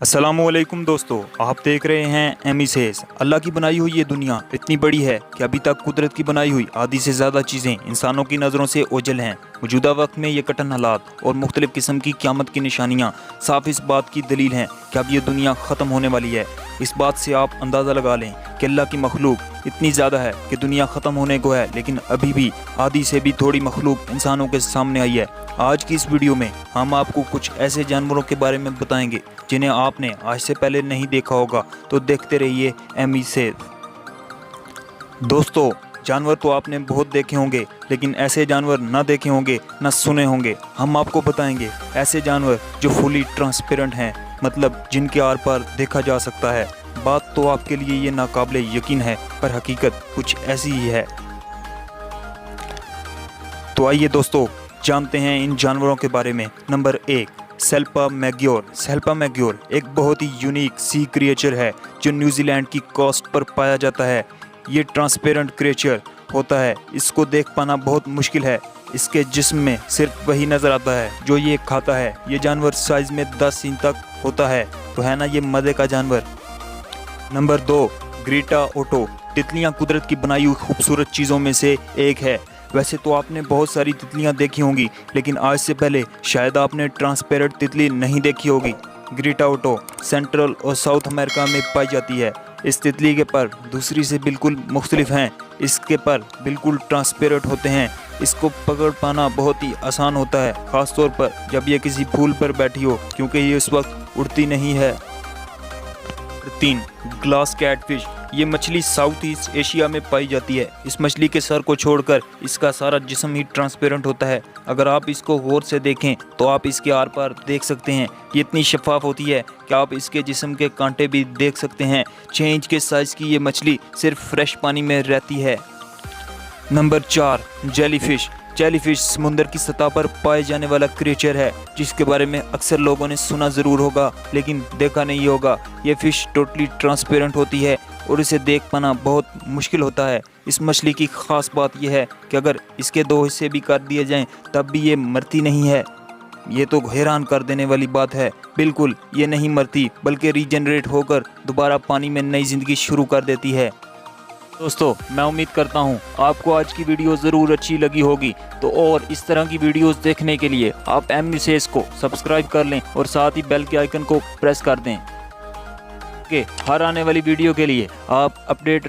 अस्सलामुअलैकुम दोस्तों, आप देख रहे हैं एमी सेज। अल्लाह की बनाई हुई ये दुनिया इतनी बड़ी है कि अभी तक कुदरत की बनाई हुई आधी से ज़्यादा चीज़ें इंसानों की नज़रों से ओझल हैं। मौजूदा वक्त में ये कठिन हालात और मुख्तलिफ़ किस्म की क़यामत की निशानियाँ साफ इस बात की दलील हैं कि अब ये दुनिया ख़त्म होने वाली है। इस बात से आप अंदाज़ा लगा लें कि अल्लाह की मखलूक इतनी ज़्यादा है कि दुनिया ख़त्म होने को है, लेकिन अभी भी आधी से भी थोड़ी मखलूक इंसानों के सामने आई है। आज की इस वीडियो में हम आपको कुछ ऐसे जानवरों के बारे में बताएंगे जिन्हें आपने आज से पहले नहीं देखा होगा, तो देखते रहिए एमी सेज। दोस्तों, जानवर तो आपने बहुत देखे होंगे, लेकिन ऐसे जानवर ना देखे होंगे ना सुने होंगे। हम आपको बताएंगे ऐसे जानवर जो फुली ट्रांसपेरेंट हैं, मतलब जिनके आर पार देखा जा सकता है। बात तो आपके लिए ये नाकाबिले यकीन है, पर हकीकत कुछ ऐसी ही है। तो आइए दोस्तों, जानते हैं इन जानवरों के बारे में। नंबर 1, सेल्पा मैग्योर। सेल्पा मैग्योर एक बहुत ही यूनिक सी क्रिएचर है जो न्यूजीलैंड की कोस्ट पर पाया जाता है। ये ट्रांसपेरेंट क्रिएचर होता है, इसको देख पाना बहुत मुश्किल है। इसके जिस्म में सिर्फ वही नज़र आता है जो ये खाता है। ये जानवर साइज़ में 10 इंच तक होता है, तो है ना ये मज़े का जानवर। Number 2, Greta Oto. तितलियाँ कुदरत की बनाई हुई खूबसूरत चीज़ों में से एक है। वैसे तो आपने बहुत सारी तितलियाँ देखी होंगी, लेकिन आज से पहले शायद आपने ट्रांसपेरेंट तितली नहीं देखी होगी। ग्रीटा ओटो सेंट्रल और साउथ अमेरिका में पाई जाती है। इस तितली के पर दूसरी से बिल्कुल मुख्तलिफ हैं। इसके पर बिल्कुल ट्रांसपेरेंट होते हैं। इसको पकड़ पाना बहुत ही आसान होता है, ख़ास तौर पर जब ये किसी फूल पर बैठी हो, क्योंकि ये उस वक्त उड़ती नहीं है। 3, ग्लास कैटफिश। ये मछली साउथ ईस्ट एशिया में पाई जाती है। इस मछली के सर को छोड़कर इसका सारा जिस्म ही ट्रांसपेरेंट होता है। अगर आप इसको गौर से देखें तो आप इसके आर पार देख सकते हैं। ये इतनी शफाफ होती है कि आप इसके जिस्म के कांटे भी देख सकते हैं। 6 इंच के साइज़ की ये मछली सिर्फ फ्रेश पानी में रहती है। Number 4, jellyfish. जेलीफिश समुंदर की सतह पर पाए जाने वाला क्रिएचर है, जिसके बारे में अक्सर लोगों ने सुना ज़रूर होगा, लेकिन देखा नहीं होगा। ये फ़िश टोटली ट्रांसपेरेंट होती है और इसे देख पाना बहुत मुश्किल होता है। इस मछली की ख़ास बात यह है कि अगर इसके 2 हिस्से भी कर दिए जाएं तब भी ये मरती नहीं है। ये तो हैरान कर देने वाली बात है। बिल्कुल ये नहीं मरती, बल्कि रीजनरेट होकर दोबारा पानी में नई ज़िंदगी शुरू कर देती है। दोस्तों, मैं उम्मीद करता हूँ आपको आज की वीडियो ज़रूर अच्छी लगी होगी। तो और इस तरह की वीडियोस देखने के लिए आप एमी सेज को सब्सक्राइब कर लें और साथ ही बेल के आइकन को प्रेस कर दें कि हर आने वाली वीडियो के लिए आप अपडेट